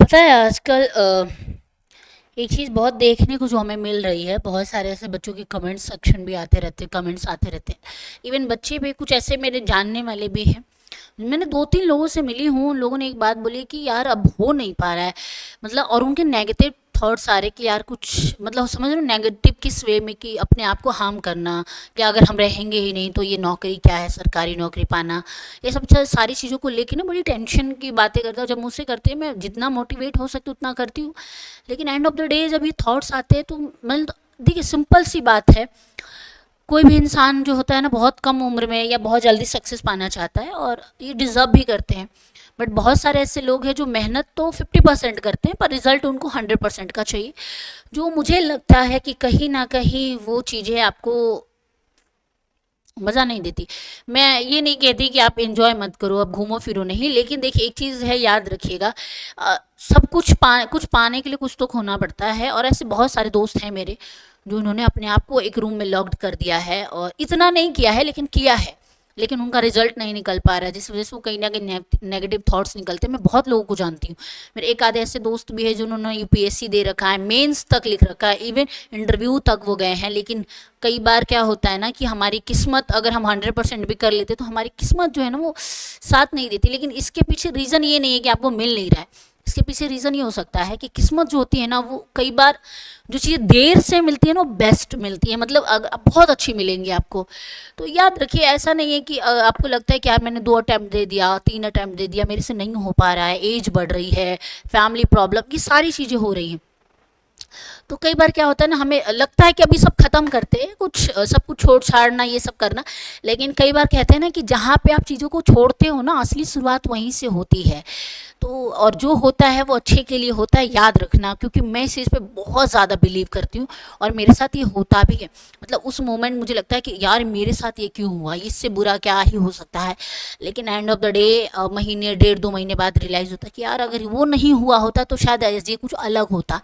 पता है आजकल एक चीज़ बहुत देखने को जो हमें मिल रही है, बहुत सारे ऐसे बच्चों के कमेंट सेक्शन भी आते रहते हैं, कमेंट्स आते रहते हैं। इवन बच्चे भी कुछ ऐसे मेरे जानने वाले भी हैं। मैंने 2-3 लोगों से मिली हूँ, उन लोगों ने एक बात बोली कि यार अब हो नहीं पा रहा है, मतलब और उनके नेगेटिव थॉट्स आ रहे कि यार कुछ मतलब समझ रहे हो नेगेटिव किस वे में, कि अपने आप को हार्म करना, कि अगर हम रहेंगे ही नहीं तो ये नौकरी क्या है, सरकारी नौकरी पाना, ये सब सारी चीज़ों को लेके ना बड़ी टेंशन की बातें करता हूँ। जब मुझसे करते हैं मैं जितना मोटिवेट हो सकती उतना करती हूँ, लेकिन एंड ऑफ द डे जब ये थॉट्स आते हैं तो मतलब देखिए सिंपल सी बात है, कोई भी इंसान जो होता है ना बहुत कम उम्र में या बहुत जल्दी सक्सेस पाना चाहता है और ये डिज़र्व भी करते हैं। बट बहुत सारे ऐसे लोग हैं जो मेहनत तो 50% करते हैं पर रिजल्ट उनको 100% का चाहिए, जो मुझे लगता है कि कहीं ना कहीं वो चीज़ें आपको मज़ा नहीं देती। मैं ये नहीं कहती कि आप एंजॉय मत करो, अब घूमो फिरो नहीं, लेकिन देखिए एक चीज़ है, याद रखिएगा, सब कुछ पाने के लिए कुछ तो खोना पड़ता है। और ऐसे बहुत सारे दोस्त हैं मेरे जो उन्होंने अपने आप को एक रूम में लॉक्ड कर दिया है, और इतना नहीं किया है लेकिन किया है, लेकिन उनका रिजल्ट नहीं निकल पा रहा है, जिस वजह से वो कहीं ना कहीं नेगेटिव थॉट्स निकलते हैं। मैं बहुत लोगों को जानती हूँ, मेरे एक आधे ऐसे दोस्त भी है जिन्होंने यूपीएससी दे रखा है, मेंस तक लिख रखा है, इवन इंटरव्यू तक वो गए हैं। लेकिन कई बार क्या होता है ना कि हमारी किस्मत, अगर हम 100% भी कर लेते तो हमारी किस्मत जो है ना वो साथ नहीं देती। लेकिन इसके पीछे रीज़न ये नहीं है कि आपको मिल नहीं रहा है, इसके पीछे रीज़न ये हो सकता है कि किस्मत जो होती है ना वो कई बार जो चीज़ें देर से मिलती है ना वो बेस्ट मिलती है, मतलब बहुत अच्छी मिलेंगी आपको। तो याद रखिए, ऐसा नहीं है कि आपको लगता है कि यार मैंने 2 अटैम्प्ट दे दिया, 3 अटैम्प्ट दे दिया, मेरे से नहीं हो पा रहा है, एज बढ़ रही है, फैमिली प्रॉब्लम, ये सारी चीज़ें हो रही हैं। तो कई बार क्या होता है ना, हमें लगता है कि अभी सब खत्म करते हैं, कुछ सब कुछ छोड़ छाड़ना ये सब करना, लेकिन कई बार कहते हैं ना कि जहाँ पे आप चीज़ों को छोड़ते हो ना असली शुरुआत वहीं से होती है। तो और जो होता है वो अच्छे के लिए होता है, याद रखना, क्योंकि मैं इस चीज़ पे बहुत ज़्यादा बिलीव करती हूँ और मेरे साथ ये होता भी है। मतलब उस मोमेंट मुझे लगता है कि यार मेरे साथ ये क्यों हुआ, इससे बुरा क्या ही हो सकता है, लेकिन एंड ऑफ द डे महीने 1.5-2 महीने बाद रियलाइज़ होता है कि यार अगर वो नहीं हुआ होता तो शायद ये कुछ अलग होता।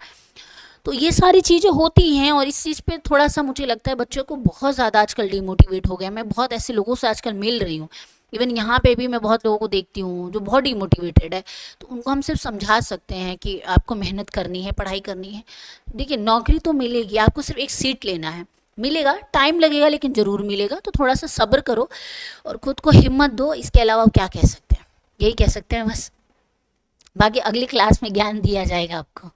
तो ये सारी चीज़ें होती हैं और इस चीज़ पे थोड़ा सा मुझे लगता है बच्चों को बहुत ज़्यादा आजकल डिमोटिवेट हो गया। मैं बहुत ऐसे लोगों से आजकल मिल रही हूँ, इवन यहाँ पे भी मैं बहुत लोगों को देखती हूँ जो बहुत डिमोटिवेटेड है। तो उनको हम सिर्फ समझा सकते हैं कि आपको मेहनत करनी है, पढ़ाई करनी है। देखिए नौकरी तो मिलेगी, आपको सिर्फ एक सीट लेना है, मिलेगा, टाइम लगेगा लेकिन ज़रूर मिलेगा। तो थोड़ा सा सब्र करो और ख़ुद को हिम्मत दो, इसके अलावा क्या कह सकते हैं, यही कह सकते हैं बस। बाकी अगली क्लास में ज्ञान दिया जाएगा आपको।